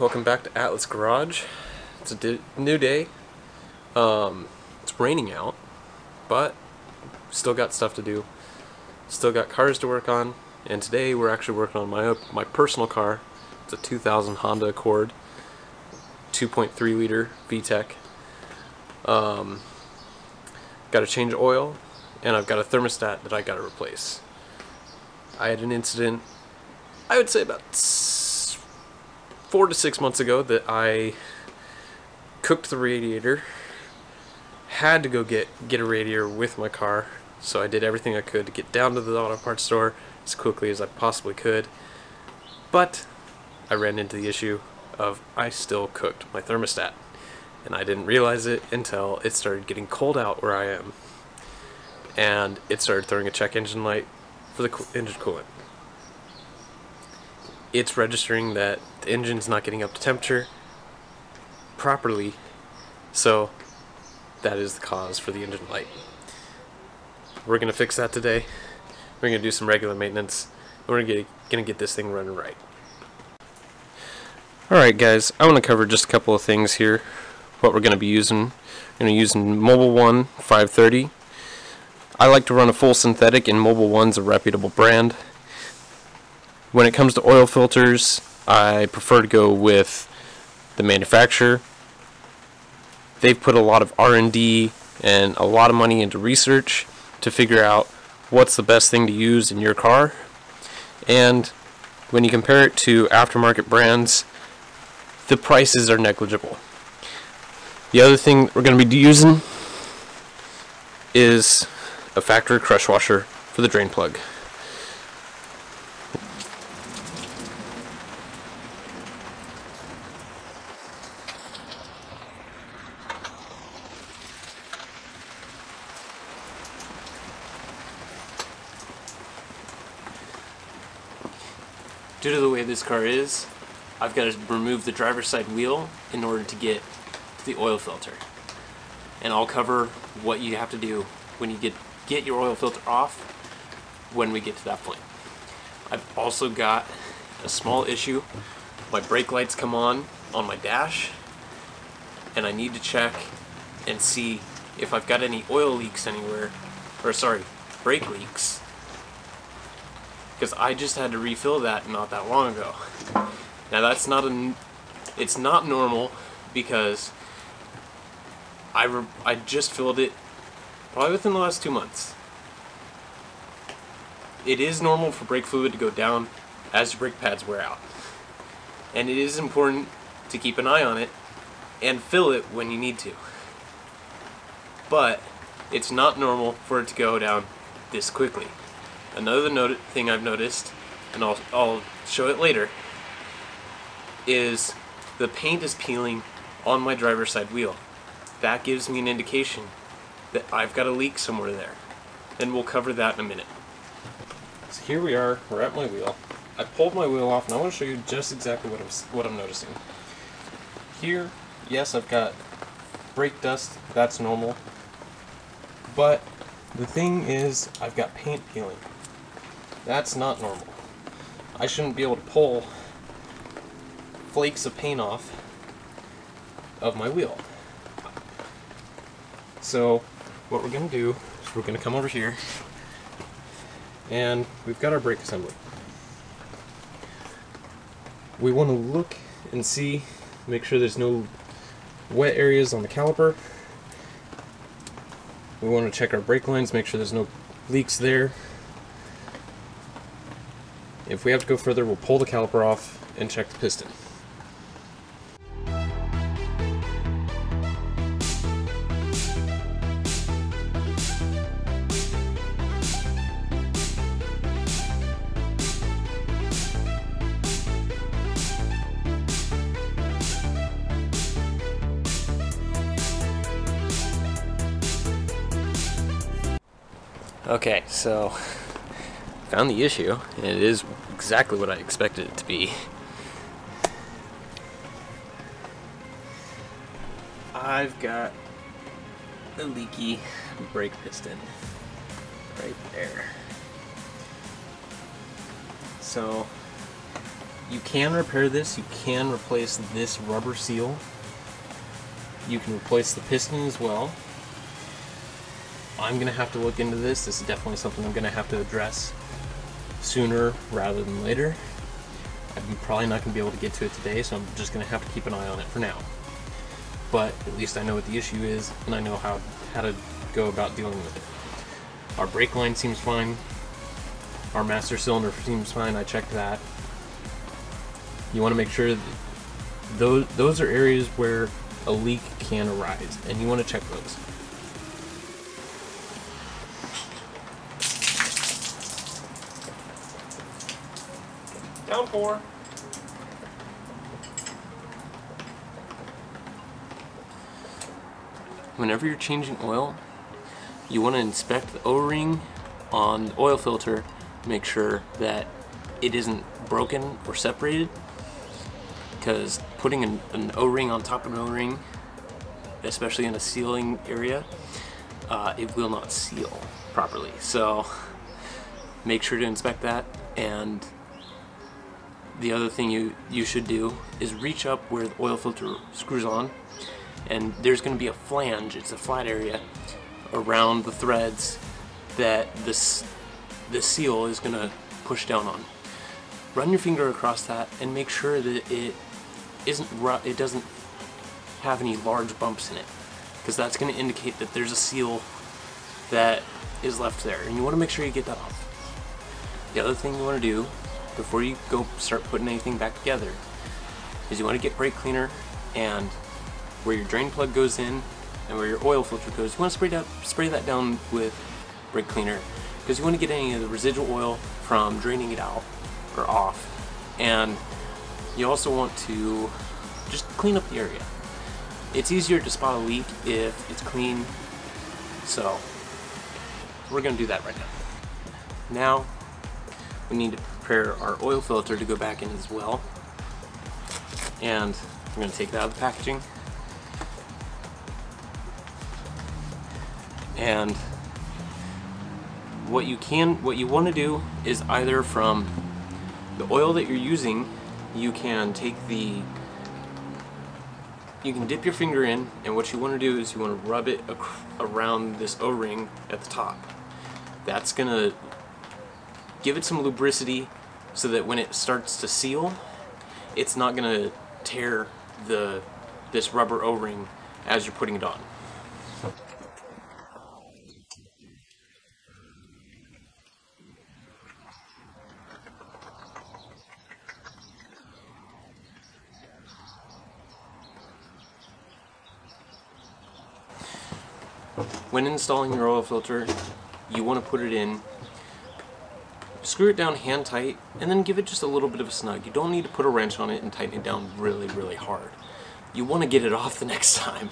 welcome back to Atlas Garage. It's a new day. It's raining out, but still got stuff to do. Still got cars to work on, and today we're actually working on my personal car. It's a 2000 Honda Accord, 2.3 liter VTEC. Got to change oil, and I've got a thermostat that I got to replace. I had an incident, I would say about 4 to 6 months ago, that I cooked the radiator. Had to go get a radiator with my car, so I did everything I could to get down to the auto parts store as quickly as I possibly could. But I ran into the issue of I still cooked my thermostat, and I didn't realize it until it started getting cold out where I am, and it started throwing a check engine light for the engine coolant. It's registering that the engine's not getting up to temperature properly, so that is the cause for the engine light. We're going to fix that today. We're going to do some regular maintenance, and we're going to get this thing running right. Alright guys, I want to cover just a couple of things here. What we're going to be using. We're going to use Mobil 1 530. I like to run a full synthetic, and Mobil 1's a reputable brand. When it comes to oil filters, I prefer to go with the manufacturer. They've put a lot of R&D and a lot of money into research to figure out what's the best thing to use in your car. And when you compare it to aftermarket brands, the prices are negligible. The other thing we're going to be using is a factory crush washer for the drain plug. Due to the way this car is, I've got to remove the driver's side wheel in order to get to the oil filter. And I'll cover what you have to do when you get your oil filter off when we get to that point. I've also got a small issue. My brake lights come on my dash, and I need to check and see if I've got any oil leaks anywhere, or sorry, brake leaks, because I just had to refill that not that long ago. Now that's it's not normal, because I just filled it probably within the last 2 months. It is normal for brake fluid to go down as your brake pads wear out, and it is important to keep an eye on it and fill it when you need to. But it's not normal for it to go down this quickly. Another thing I've noticed, and I'll show it later, is the paint is peeling on my driver's side wheel. That gives me an indication that I've got a leak somewhere there. And we'll cover that in a minute. So here we are, we're at my wheel. I pulled my wheel off, and I want to show you just exactly what I'm noticing. Here, yes, I've got brake dust, that's normal. But the thing is, I've got paint peeling. That's not normal. I shouldn't be able to pull flakes of paint off of my wheel. So what we're going to do is we're going to come over here, and we've got our brake assembly. We want to look and see, make sure there's no wet areas on the caliper. We want to check our brake lines, make sure there's no leaks there. If we have to go further, we'll pull the caliper off and check the piston. Okay, so found the issue, and it is exactly what I expected it to be. I've got a leaky brake piston right there. So You can repair this, you can replace this rubber seal. You can replace the piston as well. I'm going to have to look into this. This is definitely something I'm going to have to address sooner rather than later. I'm probably not going to be able to get to it today, so I'm just going to have to keep an eye on it for now. But at least I know what the issue is, and I know how to go about dealing with it. Our brake line seems fine. Our master cylinder seems fine. I checked that. You want to make sure that those are areas where a leak can arise, and you want to check those. Down 4. Whenever you're changing oil, you want to inspect the O-ring on the oil filter, make sure that it isn't broken or separated, because putting an O-ring on top of an O-ring, especially in a sealing area, it will not seal properly. So make sure to inspect that. And the other thing you should do is reach up where the oil filter screws on, and there's going to be a flange, it's a flat area around the threads that this seal is going to push down on. Run your finger across that and make sure that it doesn't have any large bumps in it, because that's going to indicate that there's a seal that is left there, and you want to make sure you get that off. The other thing you want to do before you go start putting anything back together is you want to get brake cleaner, and where your drain plug goes in and where your oil filter goes, you want to spray that down with brake cleaner, because you want to get any of the residual oil from draining it out or off. And you also want to just clean up the area. It's easier to spot a leak if it's clean, so we're going to do that right now. Now we need to prepare our oil filter to go back in as well, and we're going to take it out of the packaging. And what you want to do is, either from the oil that you're using, you can dip your finger in, and what you want to do is you want to rub it around this O-ring at the top. That's going to give it some lubricity so that when it starts to seal, it's not going to tear this rubber O-ring as you're putting it on. When installing your oil filter, you want to put it in, screw it down hand tight, and then give it just a little bit of a snug. You don't need to put a wrench on it and tighten it down really, really hard. You want to get it off the next time.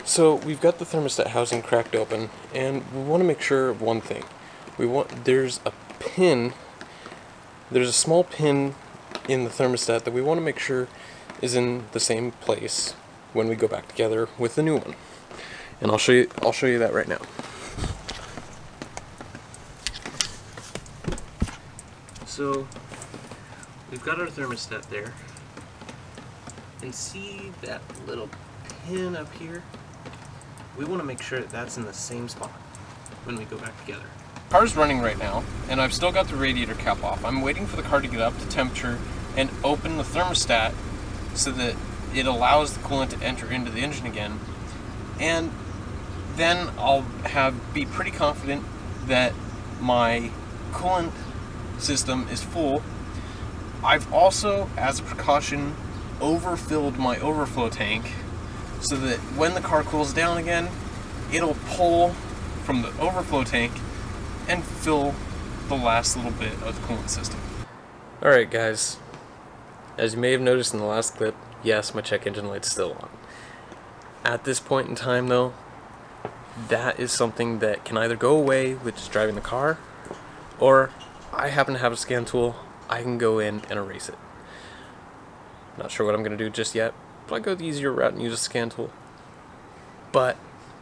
So we've got the thermostat housing cracked open, and we want to make sure of one thing. There's a small pin in the thermostat that we want to make sure is in the same place when we go back together with the new one. And I'll show you that right now. So we've got our thermostat there, and see that little pin up here? We want to make sure that that's in the same spot when we go back together. The car's running right now, and I've still got the radiator cap off. I'm waiting for the car to get up to temperature and open the thermostat so that it allows the coolant to enter into the engine again. And then I'll be pretty confident that my coolant system is full. I've also, as a precaution, overfilled my overflow tank so that when the car cools down again, it'll pull from the overflow tank and fill the last little bit of the coolant system. Alright guys, as you may have noticed in the last clip, yes, my check engine light's still on. At this point in time though, that is something that can either go away with just driving the car, or I happen to have a scan tool, I can go in and erase it. Not sure what I'm going to do just yet, but I'll go the easier route and use a scan tool. But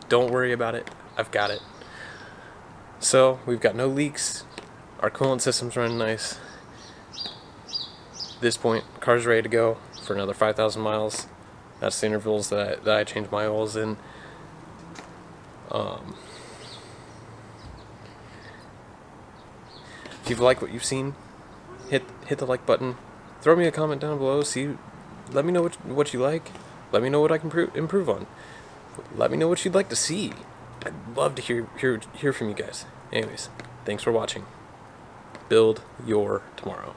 don't worry about it, I've got it. So we've got no leaks, our coolant system's running nice. At this point, car's ready to go for another 5,000 miles. That's the intervals that I change my oils in. If you've liked what you've seen, hit the like button. Throw me a comment down below. Let me know what you like. Let me know what I can improve on. Let me know what you'd like to see. I'd love to hear from you guys. Anyways, thanks for watching. Build your tomorrow.